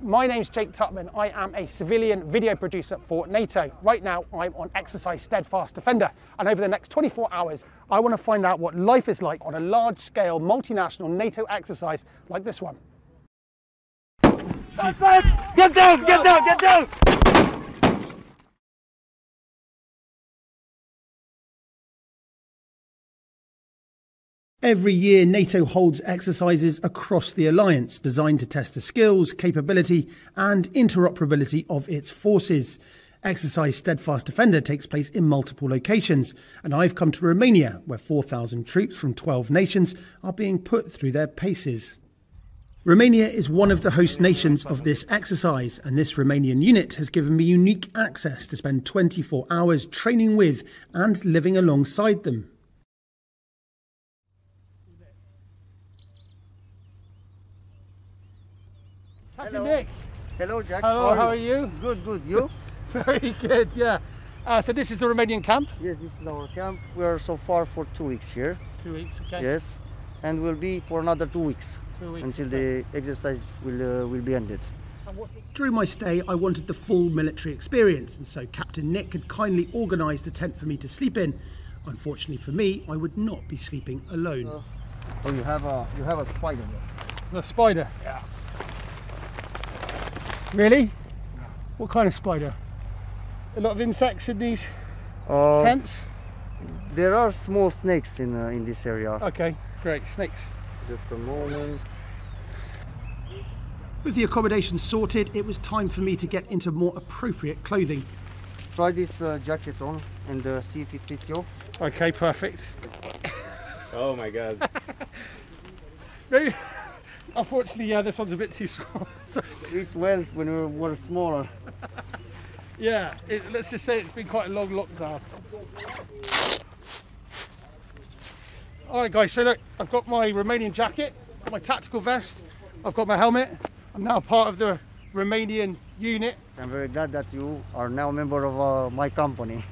My name's Jake Tutman. I am a civilian video producer for NATO. Right now, I'm on exercise Steadfast Defender. And over the next 24 hours, I want to find out what life is like on a large-scale, multinational NATO exercise like this one. Get down! Get down! Get down! Every year, NATO holds exercises across the alliance designed to test the skills, capability and interoperability of its forces. Exercise Steadfast Defender takes place in multiple locations, and I've come to Romania, where 4,000 troops from 12 nations are being put through their paces. Romania is one of the host nations of this exercise, and this Romanian unit has given me unique access to spend 24 hours training with and living alongside them. Hello. Nick. Hello, Jack. Hello, how are you? Good, good. You? Very good, yeah. So this is the Romanian camp? Yes, this is our camp. We are so far for 2 weeks here. 2 weeks, okay. Yes, and we'll be for another 2 weeks. 2 weeks. Until the exercise will be ended. During my stay, I wanted the full military experience, and so Captain Nick had kindly organised a tent for me to sleep in. Unfortunately for me, I would not be sleeping alone. Oh, you have a spider there. A spider? Yeah. Really? What kind of spider? A lot of insects in these tents? There are small snakes in this area. Okay, great. Snakes. Just a moment. With the accommodation sorted, it was time for me to get into more appropriate clothing. Try this jacket on and see if it fits you. Okay, perfect. Oh my god. Maybe. Unfortunately, yeah, this one's a bit too small. So, it went when we were smaller. Yeah, let's just say it's been quite a long lockdown. Alright guys, so look, I've got my Romanian jacket, my tactical vest, I've got my helmet. I'm now part of the Romanian unit. I'm very glad that you are now a member of my company.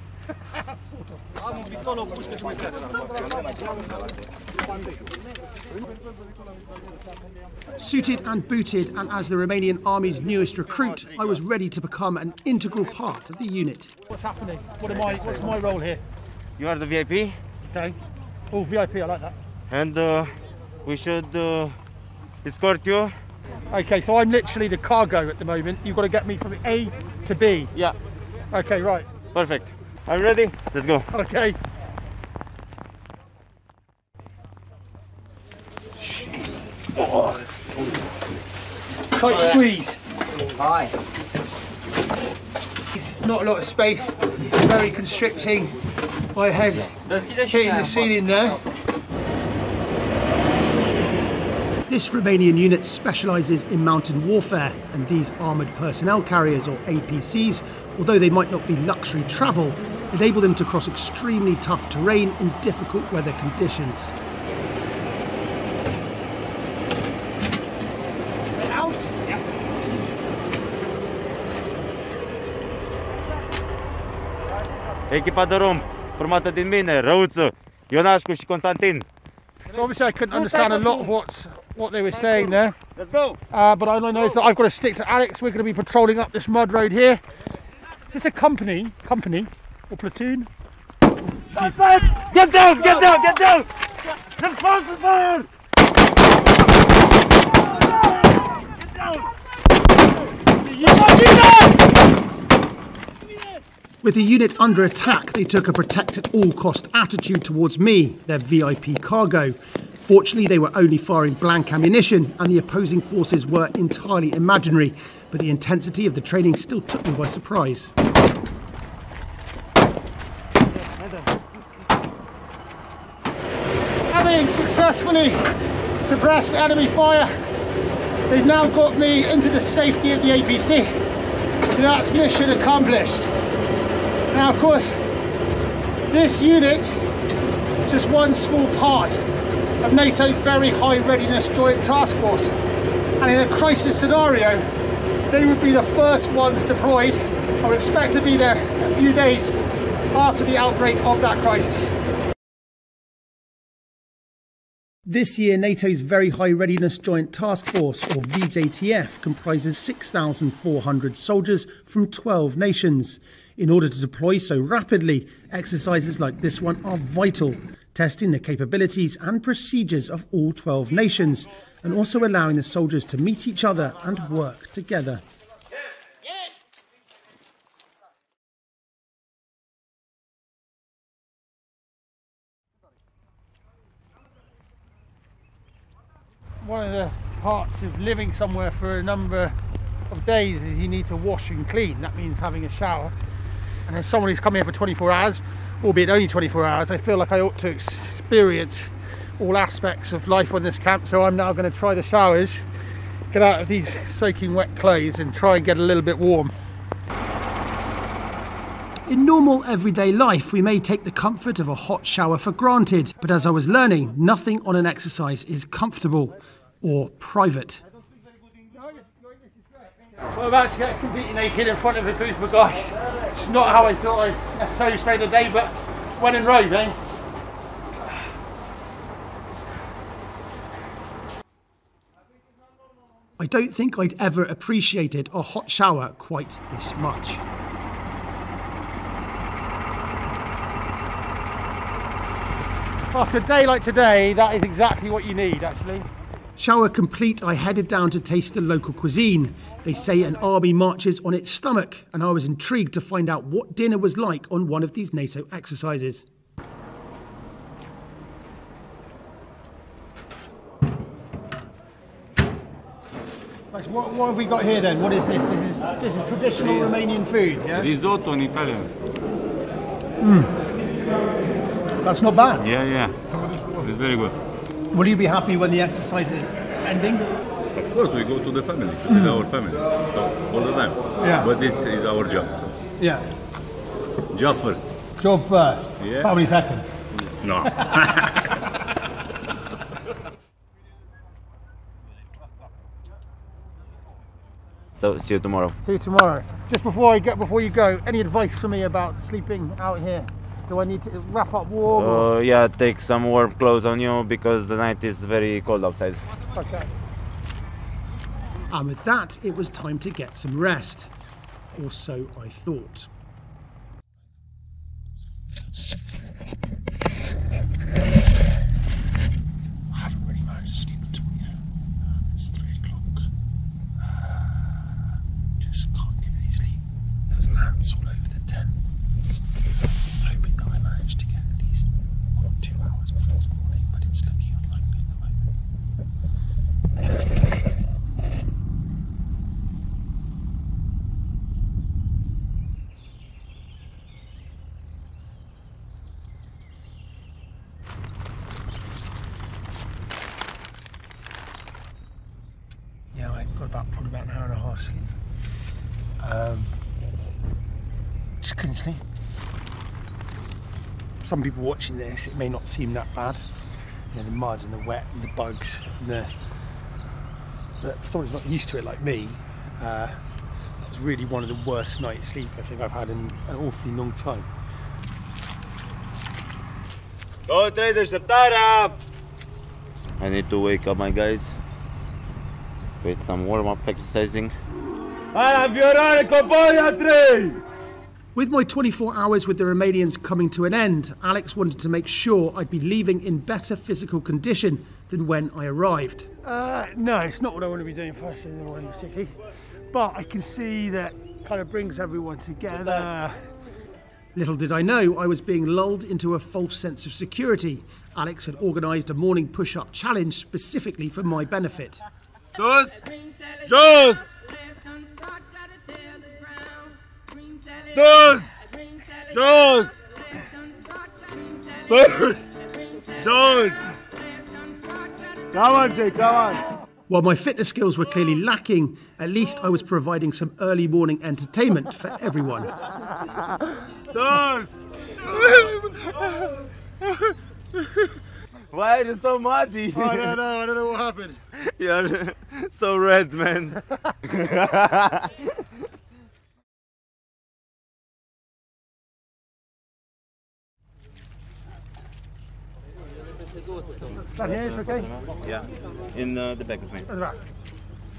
Suited and booted, and as the Romanian Army's newest recruit, I was ready to become an integral part of the unit. What's happening? What's my role here? You are the VIP. Okay. Oh, VIP, I like that. And we should escort you. Okay, so I'm literally the cargo at the moment. You've got to get me from A to B. Yeah. Okay, right. Perfect. Are you ready? Let's go. Okay. Oh. Tight squeeze. Hi. It's not a lot of space. Very constricting. My head hitting the ceiling there. This Romanian unit specialises in mountain warfare, and these armoured personnel carriers, or APCs, although they might not be luxury travel, enable them to cross extremely tough terrain in difficult weather conditions. Out? Yeah. Echipa de rum, formată din mine, Răuță, Ionașcu și Constantin. So obviously I couldn't understand a lot of what they were saying there. Let's go. But all I know is that I've got to stick to Alex. We're going to be patrolling up this mud road here. Is this a company or platoon? Get down! Get down! Get down! Let's close the fire! With the unit under attack, they took a protect at all cost attitude towards me, their VIP cargo. Fortunately, they were only firing blank ammunition, and the opposing forces were entirely imaginary, but the intensity of the training still took me by surprise. Having successfully suppressed enemy fire, they've now got me into the safety of the APC. So that's mission accomplished. Now, of course, this unit is just one small part of NATO's very high readiness joint task force. And in a crisis scenario, they would be the first ones deployed. I would expect to be there a few days after the outbreak of that crisis. This year, NATO's Very High Readiness Joint Task Force, or VJTF, comprises 6,400 soldiers from 12 nations. In order to deploy so rapidly, exercises like this one are vital, testing the capabilities and procedures of all 12 nations, and also allowing the soldiers to meet each other and work together. One of the parts of living somewhere for a number of days is you need to wash and clean. That means having a shower. And as someone who's come here for 24 hours, albeit only 24 hours, I feel like I ought to experience all aspects of life on this camp. So I'm now going to try the showers, get out of these soaking wet clothes and try and get a little bit warm. In normal everyday life, we may take the comfort of a hot shower for granted, but as I was learning, nothing on an exercise is comfortable or private. We're about to get completely naked in front of a group of guys. It's not how I thought I'd necessarily spend the day, but when in Rome, eh? I don't think I'd ever appreciated a hot shower quite this much. After a day like today, that is exactly what you need, actually. Shower complete, I headed down to taste the local cuisine. They say an army marches on its stomach, and I was intrigued to find out what dinner was like on one of these NATO exercises. Right, so what have we got here then? What is this? This is traditional Romanian food, yeah? Risotto in Italian. That's not bad. Yeah. It's very good. Will you be happy when the exercise is ending? Of course, we go to the family, to see our family. So, all the time. Yeah. But this is our job. So. Yeah. Job first. Job first. Yeah. Family second. No. So see you tomorrow. See you tomorrow. Just before you go, any advice for me about sleeping out here? Do I need to wrap up warm? Or? Yeah, take some warm clothes on you because the night is very cold outside. Okay. And with that, it was time to get some rest. Or so I thought. I haven't really managed to sleep at all yet. It's 3 o'clock. Just can't get any sleep. There's ants all over the tent. Hoping that I managed to get at least 1 or 2 hours before the morning, but it's looking unlikely at the moment. Yeah, I got probably about an hour and a half sleep. Just couldn't sleep. Some people watching this, it may not seem that bad. You know, the mud and the wet and the bugs and but for someone who's not used to it like me, that was really one of the worst night's sleep I think I've had in an awfully long time. Go trader, așteptarea! I need to wake up my guys with some warm-up exercising. With my 24 hours with the Romanians coming to an end, Alex wanted to make sure I'd be leaving in better physical condition than when I arrived. No, it's not what I want to be doing first thing in the morning particularly, but I can see that kind of brings everyone together. Little did I know I was being lulled into a false sense of security. Alex had organised a morning push-up challenge specifically for my benefit. Sus! Jos! Sus! Jos! Sus! Jos! Come on, Jay, come on! While my fitness skills were clearly lacking, at least I was providing some early morning entertainment for everyone. Sus! Why are you so muddy? I don't know what happened. You're so red, man. Stand here, it's okay? Yeah, in the back of me.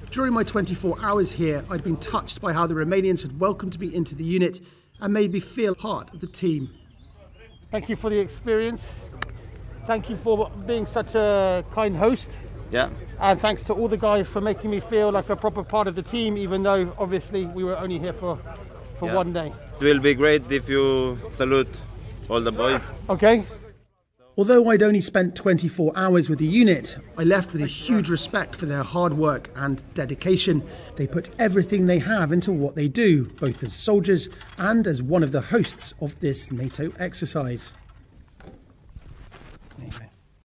During my 24 hours here, I'd been touched by how the Romanians had welcomed me into the unit and made me feel part of the team. Thank you for the experience. Thank you for being such a kind host. Yeah. And thanks to all the guys for making me feel like a proper part of the team, even though obviously we were only here for Yeah. 1 day. It will be great if you salute all the boys. Okay? Although I'd only spent 24 hours with the unit, I left with a huge respect for their hard work and dedication. They put everything they have into what they do, both as soldiers and as one of the hosts of this NATO exercise. There you go.